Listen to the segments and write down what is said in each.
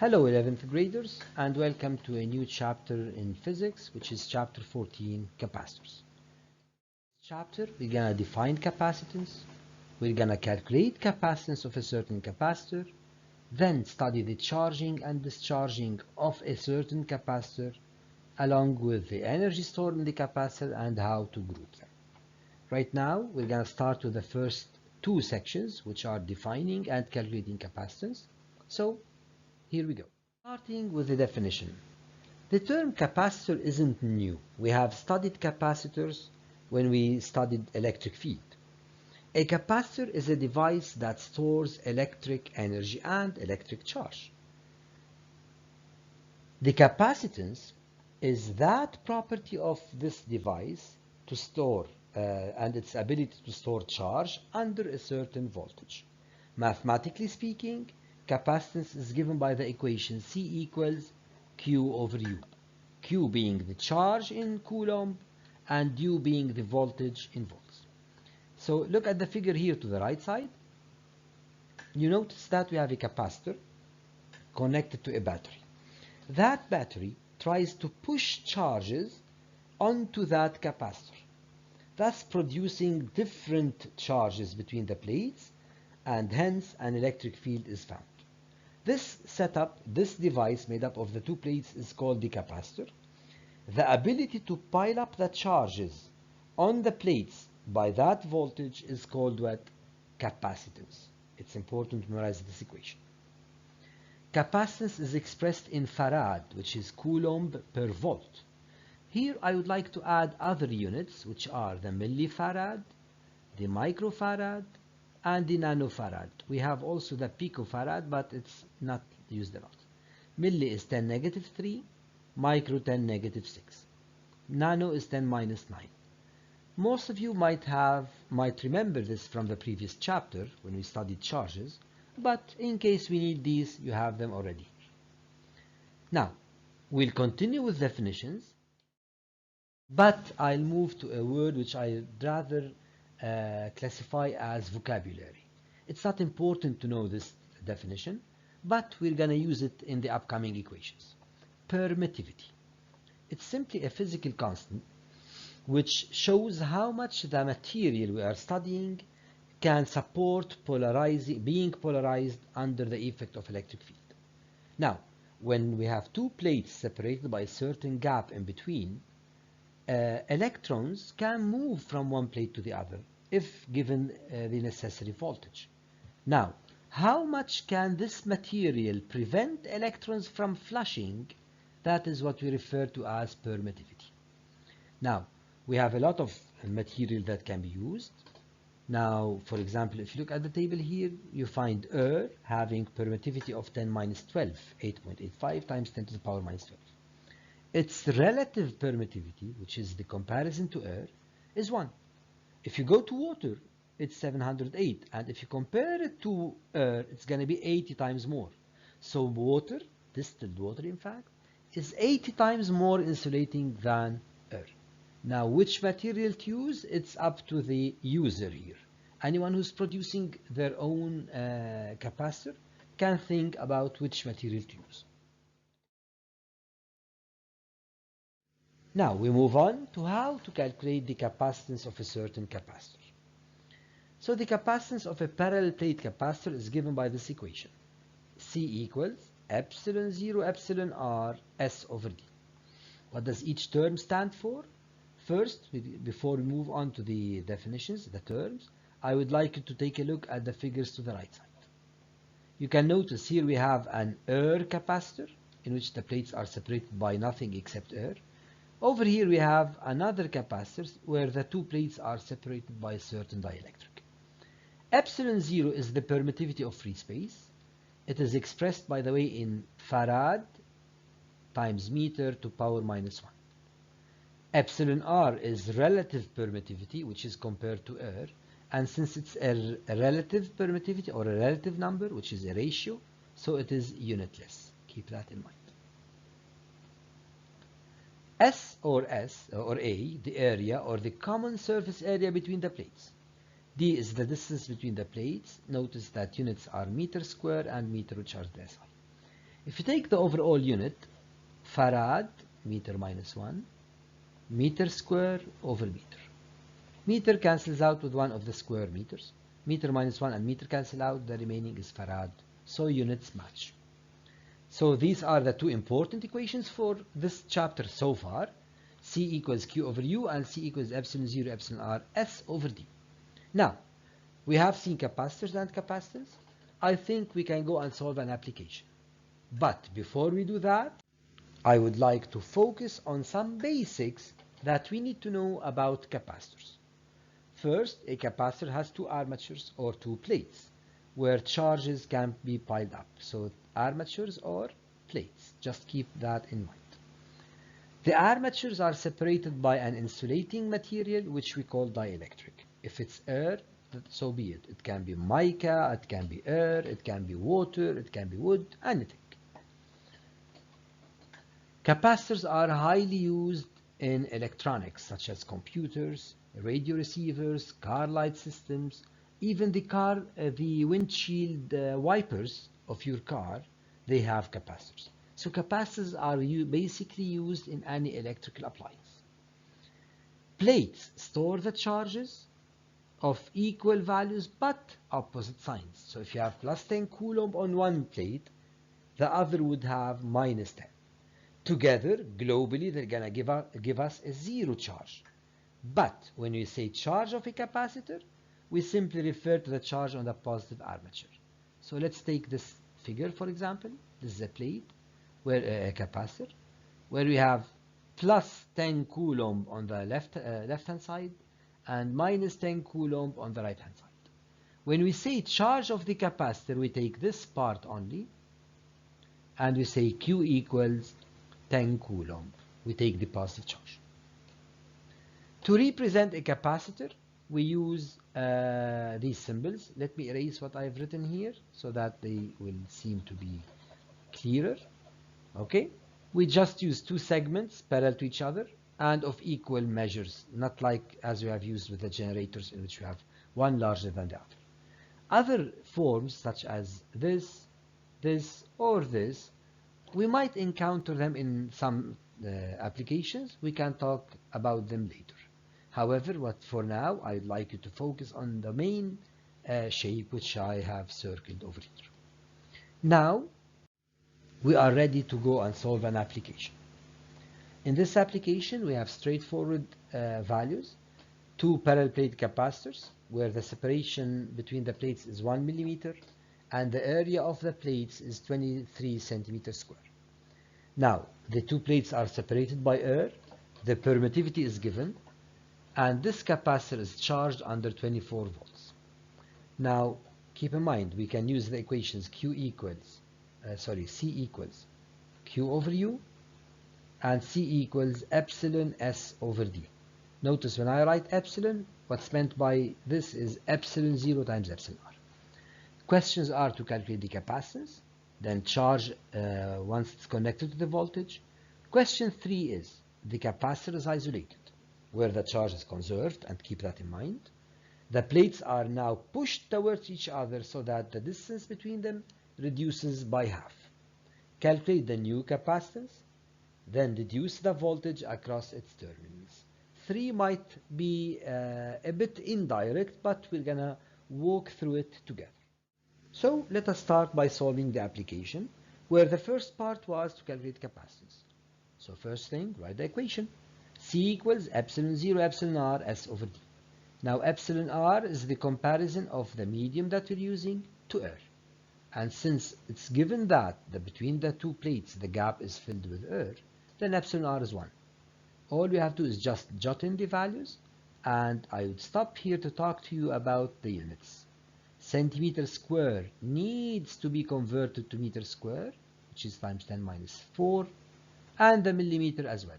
Hello 11th graders and welcome to a new chapter in physics, which is chapter 14, capacitors. Chapter we're gonna define capacitance, we're gonna calculate capacitance of a certain capacitor, then study the charging and discharging of a certain capacitor along with the energy stored in the capacitor and how to group them. Right now we're gonna start with the first two sections, which are defining and calculating capacitance. So here we go. Starting with the definition. The term capacitor isn't new. We have studied capacitors when we studied electric field. A capacitor is a device that stores electric energy and electric charge. The capacitance is that property of this device to store and its ability to store charge under a certain voltage. Mathematically speaking, capacitance is given by the equation C equals Q over U. Q being the charge in Coulomb and U being the voltage in volts. So look at the figure here to the right side. You notice that we have a capacitor connected to a battery. That battery tries to push charges onto that capacitor, thus producing different charges between the plates, and hence an electric field is found. This setup, this device made up of the two plates is called the capacitor. The ability to pile up the charges on the plates by that voltage is called what? Capacitance. It's important to memorize this equation. Capacitance is expressed in farad, which is Coulomb per volt. Here I would like to add other units, which are the millifarad, the microfarad, and the nanofarad. We have also the picofarad, but it's not used a lot. Milli is 10 negative 3, micro 10 negative 6. Nano is 10 minus 9. Most of you might remember this from the previous chapter when we studied charges, but in case we need these, you have them already. Now, we'll continue with definitions, but I'll move to a word which I'd rather classify as vocabulary. It's not important to know this definition, but we're going to use it in the upcoming equations. Permittivity. It's simply a physical constant which shows how much the material we are studying can support being polarized under the effect of electric field. Now, when we have two plates separated by a certain gap in between, electrons can move from one plate to the other if given the necessary voltage. Now, how much can this material prevent electrons from flushing? That is what we refer to as permittivity. Now, we have a lot of material that can be used. Now, for example, if you look at the table here, you find air having permittivity of 10 minus 12, 8.85 times 10 to the power minus 12. Its relative permittivity, which is the comparison to air, is 1. If you go to water, it's 708, and if you compare it to air, it's going to be 80 times more. So water, distilled water in fact, is 80 times more insulating than air. Now, which material to use? It's up to the user here. Anyone who's producing their own capacitor can think about which material to use. Now we move on to how to calculate the capacitance of a certain capacitor. So the capacitance of a parallel plate capacitor is given by this equation. C equals epsilon 0 epsilon r S over D. What does each term stand for? First, before we move on to the definitions, the terms, I would like you to take a look at the figures to the right side. You can notice here we have an air capacitor in which the plates are separated by nothing except air. Over here we have another capacitor where the two plates are separated by a certain dielectric. Epsilon 0 is the permittivity of free space. It is expressed, by the way, in farad times meter to power minus 1. Epsilon r is relative permittivity, which is compared to air, and since it's a relative permittivity or a relative number, which is a ratio, so it is unitless. Keep that in mind. S or A, the area or the common surface area between the plates. D is the distance between the plates. Notice that units are meter square and meter, which are the SI. If you take the overall unit, farad, meter minus 1, meter square over meter. Meter cancels out with one of the square meters. Meter minus 1 and meter cancel out, the remaining is farad. So units match. So these are the two important equations for this chapter so far. C equals Q over U and C equals epsilon 0 epsilon R S over D. Now, we have seen capacitors and capacitance. I think we can go and solve an application. But before we do that, I would like to focus on some basics that we need to know about capacitors. First, a capacitor has two armatures or two plates where charges can be piled up. So armatures or plates, just keep that in mind. The armatures are separated by an insulating material which we call dielectric. If it's air, so be it. It can be mica, it can be air, it can be water, it can be wood, anything. Capacitors are highly used in electronics such as computers, radio receivers, car light systems, even the windshield wipers of your car, they have capacitors. So capacitors are basically used in any electrical appliance. Plates store the charges of equal values but opposite signs. So if you have plus 10 coulomb on one plate, the other would have minus 10. Together, globally, they're going to give us a zero charge. But when we say charge of a capacitor, we simply refer to the charge on the positive armature. So let's take this figure, for example. This is a plate, where a capacitor, where we have plus 10 coulomb on the left-hand side and minus 10 coulomb on the right-hand side. When we say charge of the capacitor, we take this part only, and we say Q equals 10 coulomb. We take the positive charge. To represent a capacitor, we use these symbols. Let me erase what I've written here so that they will seem to be clearer. Okay? We just use two segments parallel to each other and of equal measures, not like as we have used with the generators in which we have one larger than the other. Other forms such as this, or this, we might encounter them in some applications. We can talk about them later. However, for now, I'd like you to focus on the main shape which I have circled over here. Now, we are ready to go and solve an application. In this application, we have straightforward values, two parallel plate capacitors, where the separation between the plates is 1 millimeter, and the area of the plates is 23 centimeters square. Now, the two plates are separated by air, the permittivity is given, and this capacitor is charged under 24 volts. Now, keep in mind, we can use the equations C equals Q over U, and C equals epsilon S over D. Notice when I write epsilon, what's meant by this is epsilon 0 times epsilon R. Questions are to calculate the capacitance, then charge once it's connected to the voltage. Question 3 is the capacitor is isolated, where the charge is conserved, and keep that in mind. The plates are now pushed towards each other so that the distance between them reduces by half. Calculate the new capacitance, then deduce the voltage across its terminals. 3 might be a bit indirect, but we're gonna walk through it together. So let us start by solving the application, where the first part was to calculate capacitance. So first thing, write the equation. C equals epsilon 0 epsilon R S over D. Now epsilon R is the comparison of the medium that we're using to air. And since it's given that between the two plates the gap is filled with air, then epsilon R is 1. All we have to do is just jot in the values, and I would stop here to talk to you about the units. Centimeter square needs to be converted to meter square, which is times 10 minus 4, and the millimeter as well.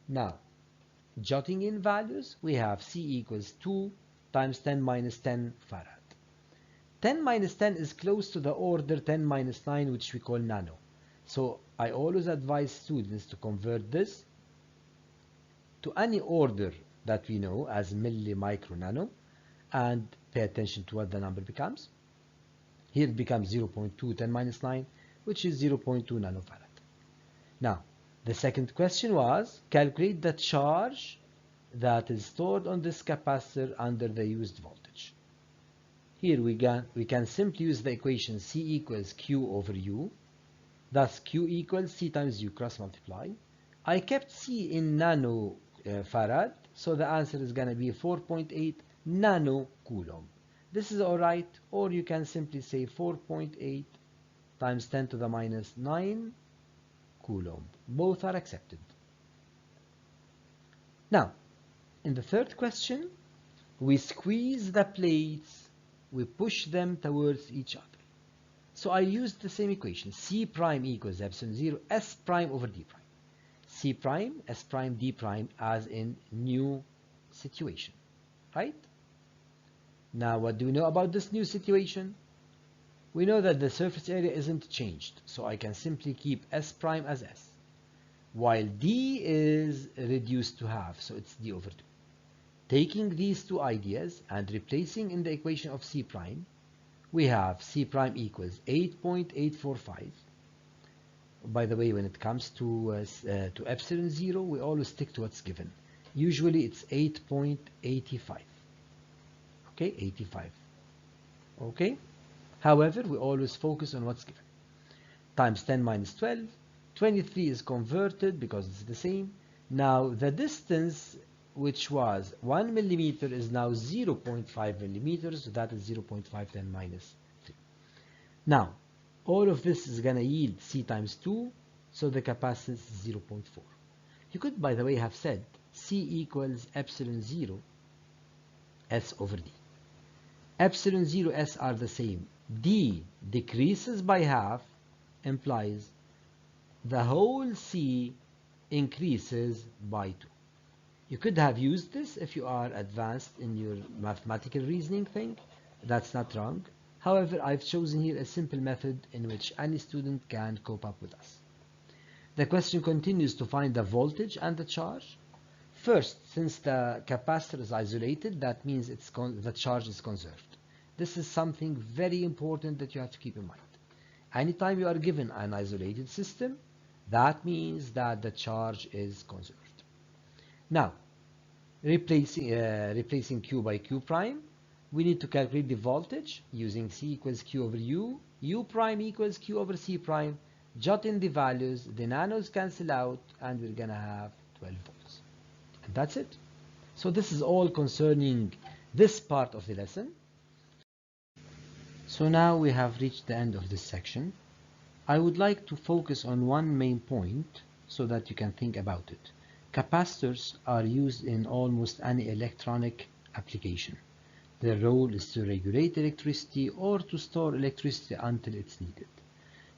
Now, jotting in values, we have C equals 2 times 10 minus 10 farad. 10 minus 10 is close to the order 10 minus 9, which we call nano. So I always advise students to convert this to any order that we know as milli, micro, nano, and pay attention to what the number becomes. Here it becomes 0.2 10 minus 9, which is 0.2 nanofarad. Now, the second question was calculate the charge that is stored on this capacitor under the used voltage. Here we can simply use the equation C equals Q over U. Thus Q equals C times U cross multiply. I kept C in nano farad, so the answer is going to be 4.8 nano coulomb. This is alright, or you can simply say 4.8 times 10 to the minus 9 coulomb. Both are accepted. Now, in the third question, we squeeze the plates, we push them towards each other. So I used the same equation, C prime equals epsilon 0 S prime over D prime. C prime, S prime, D prime as in new situation, right? Now what do we know about this new situation? We know that the surface area isn't changed, so I can simply keep S prime as S, while D is reduced to half, so it's D over 2. Taking these two ideas and replacing in the equation of C prime, we have C prime equals 8.845. By the way, when it comes to epsilon 0, we always stick to what's given. Usually it's 8.85. Okay, 85. Okay? However, we always focus on what's given. Times 10 minus 12. 23 is converted because it's the same. Now, the distance, which was 1 millimeter, is now 0.5 millimeters. So that is 0.510 minus 3. Now, all of this is going to yield C times 2. So the capacitance is 0.4. You could, by the way, have said C equals epsilon 0 S over D. Epsilon 0 S are the same. D decreases by half implies the whole C increases by 2. You could have used this if you are advanced in your mathematical reasoning thing. That's not wrong. However, I've chosen here a simple method in which any student can cope up with us. The question continues to find the voltage and the charge. First, since the capacitor is isolated, that means the charge is conserved. This is something very important that you have to keep in mind. Anytime you are given an isolated system, that means that the charge is conserved. Now, replacing Q by Q prime, we need to calculate the voltage using C equals Q over U, U prime equals Q over C prime, jot in the values, the nanos cancel out, and we're going to have 12 volts. And that's it. So this is all concerning this part of the lesson. So now we have reached the end of this section. I would like to focus on one main point so that you can think about it. Capacitors are used in almost any electronic application. Their role is to regulate electricity or to store electricity until it's needed.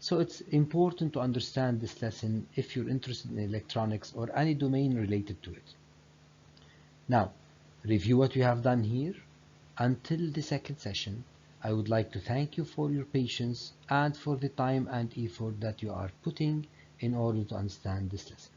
So it's important to understand this lesson if you're interested in electronics or any domain related to it. Now, review what we have done here. Until the second session, I would like to thank you for your patience and for the time and effort that you are putting in order to understand this lesson.